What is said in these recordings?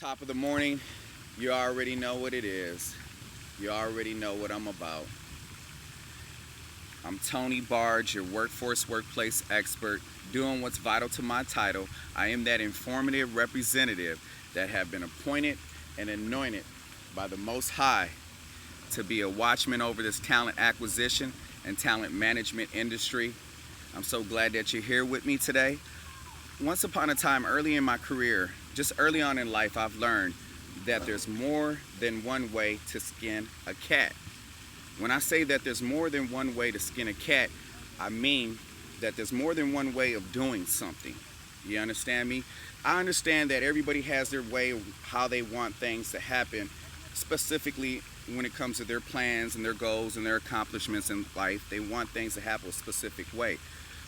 Top of the morning, you already know what it is. You already know what I'm about. I'm Tony Barge, your workplace expert, doing what's vital to my title. I am that informative representative that have been appointed and anointed by the Most High to be a watchman over this talent acquisition and talent management industry. I'm so glad that you're here with me today. Once upon a time, early in my career, just early on in life, I've learned that there's more than one way to skin a cat. When I say that there's more than one way to skin a cat, I mean that there's more than one way of doing something. You understand me? I understand that everybody has their way of how they want things to happen, specifically when it comes to their plans and their goals and their accomplishments in life. They want things to happen a specific way.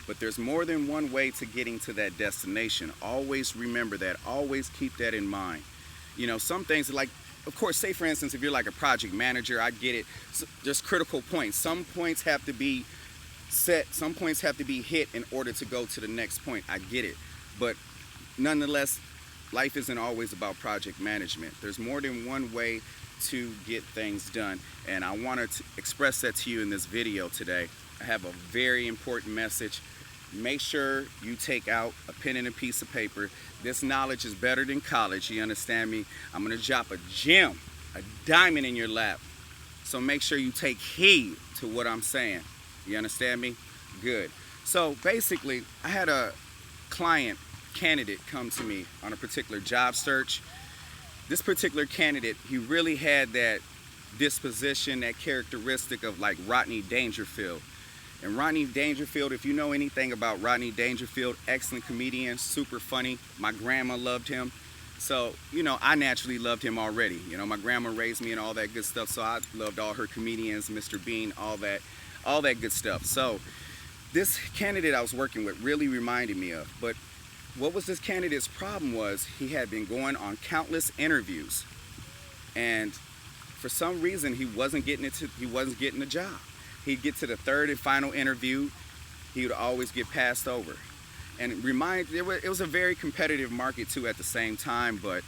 But there's more than one way to getting to that destination. Always remember that. Always keep that in mind. You know, some things like, of course, say for instance, if you're like a project manager, I get it. So there's critical points. Some points have to be set. Some points have to be hit in order to go to the next point. I get it. But nonetheless, life isn't always about project management. There's more than one way to get things done. And I wanted to express that to you in this video today. I have a very important message. Make sure you take out a pen and a piece of paper. This knowledge is better than college, you understand me? I'm gonna drop a gem, a diamond in your lap. So make sure you take heed to what I'm saying. You understand me? Good. So basically, I had a candidate come to me on a particular job search. This particular candidate, he really had that disposition, that characteristic of like Rodney Dangerfield. And Rodney Dangerfield, if you know anything about Rodney Dangerfield, excellent comedian, super funny. My grandma loved him. So, you know, I naturally loved him already. You know, my grandma raised me and all that good stuff. So I loved all her comedians, Mr. Bean, all that good stuff. So this candidate I was working with really reminded me of. But what was this candidate's problem was he had been going on countless interviews. And for some reason, he wasn't getting the job. He'd get to the third and final interview, he would always get passed over. And it was a very competitive market too at the same time, but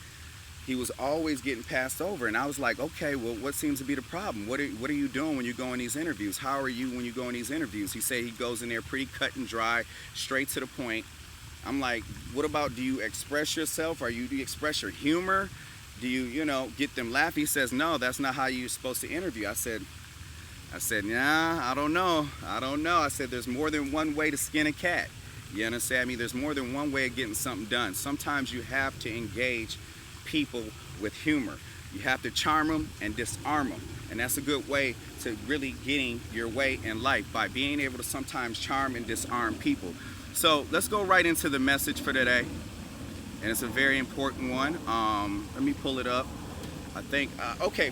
he was always getting passed over. And I was like, okay, well, what seems to be the problem? What are you doing when you go in these interviews? How are you when you go in these interviews? He said he goes in there pretty cut and dry, straight to the point. I'm like, what about, do you express yourself? Do you express your humor? Do you get them laughing? He says, no, that's not how you're supposed to interview. I said, nah, I don't know. I said, there's more than one way to skin a cat. You understand me? There's more than one way of getting something done. Sometimes you have to engage people with humor. You have to charm them and disarm them. And that's a good way to really getting your way in life, by being able to sometimes charm and disarm people. So let's go right into the message for today. And it's a very important one. Let me pull it up. I think, okay.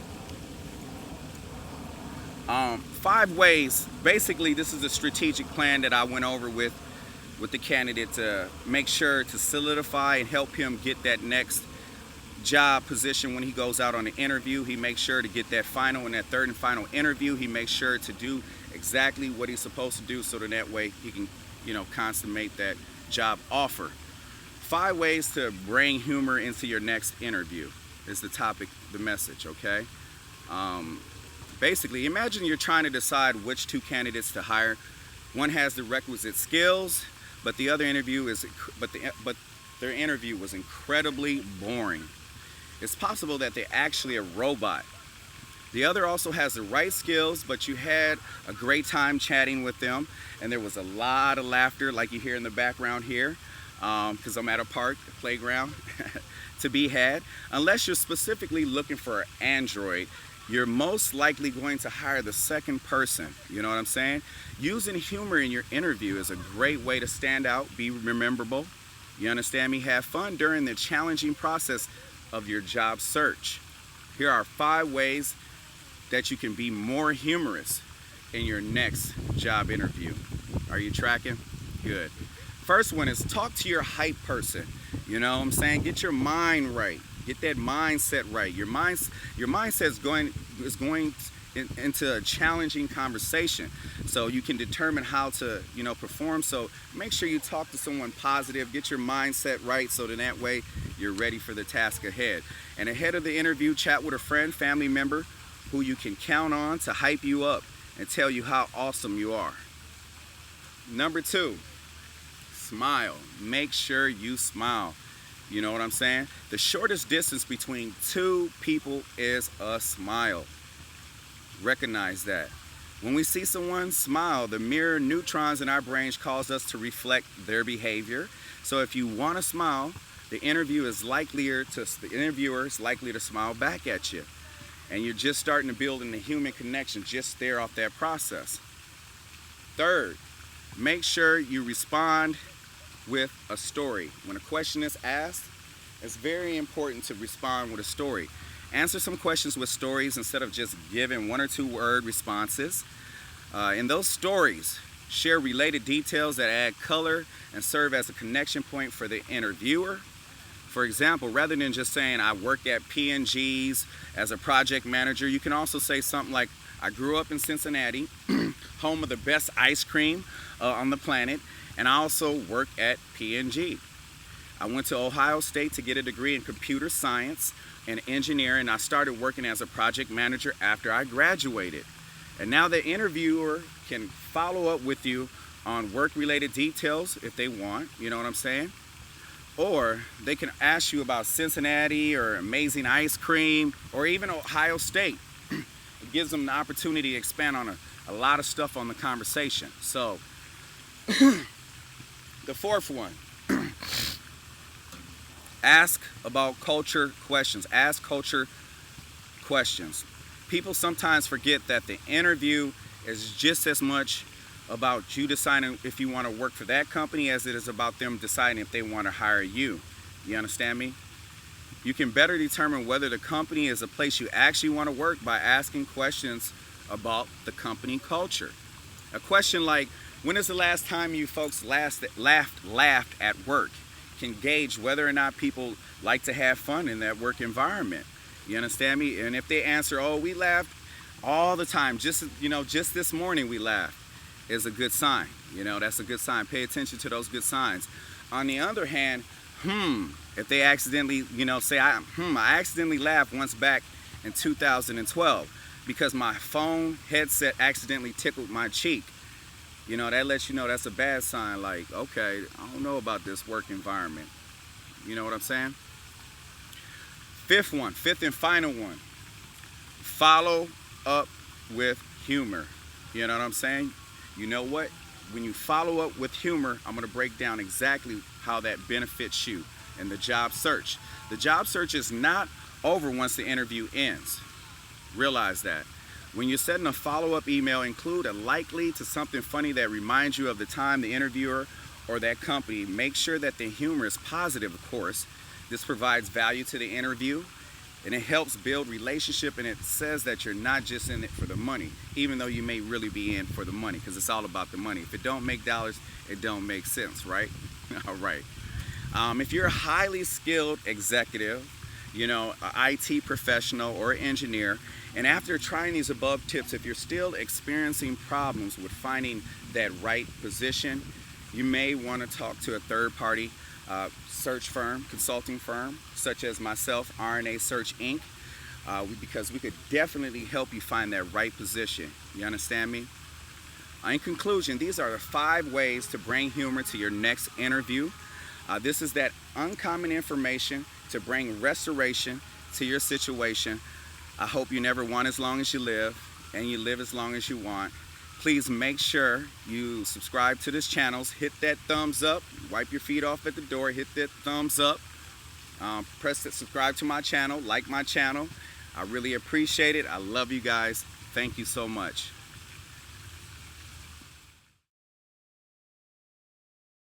5 ways. Basically, this is a strategic plan that I went over with the candidate to make sure to solidify and help him get that next job position when he goes out on the interview. He makes sure to get that final and that third and final interview. He makes sure to do exactly what he's supposed to do, so that way he can, consummate that job offer. 5 ways to bring humor into your next interview is the topic, the message, okay? Basically, imagine you're trying to decide which 2 candidates to hire. One has the requisite skills, but the other interview their interview was incredibly boring. It's possible that they're actually a robot. The other also has the right skills, but you had a great time chatting with them, and there was a lot of laughter, like you hear in the background here, because I'm at a park, a playground, to be had. Unless you're specifically looking for an android, you're most likely going to hire the second person. You know what I'm saying? Using humor in your interview is a great way to stand out, be memorable. You understand me? Have fun during the challenging process of your job search. Here are 5 ways that you can be more humorous in your next job interview. Are you tracking? Good. First one is talk to your hype person. You know what I'm saying? Get your mind right. Get that mindset right. Your mindset is going into a challenging conversation, so you can determine how to perform. So make sure you talk to someone positive. Get your mindset right, so that way you're ready for the task ahead. And ahead of the interview, chat with a friend, family member who you can count on to hype you up and tell you how awesome you are. Number 2, smile. Make sure you smile. You know what I'm saying? The shortest distance between two people is a smile. Recognize that. When we see someone smile, the mirror neutrons in our brains cause us to reflect their behavior. So if you want to smile, the interviewer is likely to smile back at you. And you're just starting to build in the human connection just there off that process. Third, make sure you respond with a story. When a question is asked, it's very important to respond with a story. Answer some questions with stories instead of just giving 1 or 2 word responses. In those stories, share related details that add color and serve as a connection point for the interviewer. For example, rather than just saying, I work at P&G's as a project manager, you can also say something like, I grew up in Cincinnati, home of the best ice cream on the planet, and I also work at P&G. I went to Ohio State to get a degree in computer science and engineering. I started working as a project manager after I graduated. And now the interviewer can follow up with you on work-related details if they want, you know what I'm saying? Or they can ask you about Cincinnati or amazing ice cream or even Ohio State. It gives them the opportunity to expand on a lot of stuff on the conversation. So, the fourth one, ask about culture questions. Ask culture questions. People sometimes forget that the interview is just as much about you deciding if you want to work for that company as it is about them deciding if they want to hire you. You understand me? You can better determine whether the company is a place you actually want to work by asking questions about the company culture. A question like, when is the last time you folks laughed at work? Can gauge whether or not people like to have fun in that work environment. You understand me? And if they answer, oh, we laughed all the time, just this morning we laughed, is a good sign. That's a good sign. Pay attention to those good signs. On the other hand, if they accidentally, say, I accidentally laughed once back in 2012 because my phone headset accidentally tickled my cheek. That lets you know that's a bad sign. Like, okay, I don't know about this work environment. You know what I'm saying? Fifth and final one. Follow up with humor. You know what I'm saying? You know what? When you follow up with humor, I'm going to break down exactly how that benefits you in the job search. The job search is not over once the interview ends. Realize that. When you're setting a follow-up email, include a likely to something funny that reminds you of the time the interviewer or that company. Make sure that the humor is positive, of course. This provides value to the interview, and it helps build relationship, and it says that you're not just in it for the money, even though you may really be in for the money, because it's all about the money. If it don't make dollars, it don't make sense, right? All right. If you're a highly skilled executive, an IT professional or engineer, and after trying these above tips, if you're still experiencing problems with finding that right position, you may want to talk to a third-party search firm, consulting firm, such as myself, RNA Search Inc., because we could definitely help you find that right position. You understand me? In conclusion, these are the 5 ways to bring humor to your next interview. This is that uncommon information to bring restoration to your situation. I hope you never want as long as you live, and you live as long as you want. Please make sure you subscribe to this channel. Hit that thumbs up. Wipe your feet off at the door. Hit that thumbs up. Press that subscribe to my channel. Like my channel. I really appreciate it. I love you guys. Thank you so much.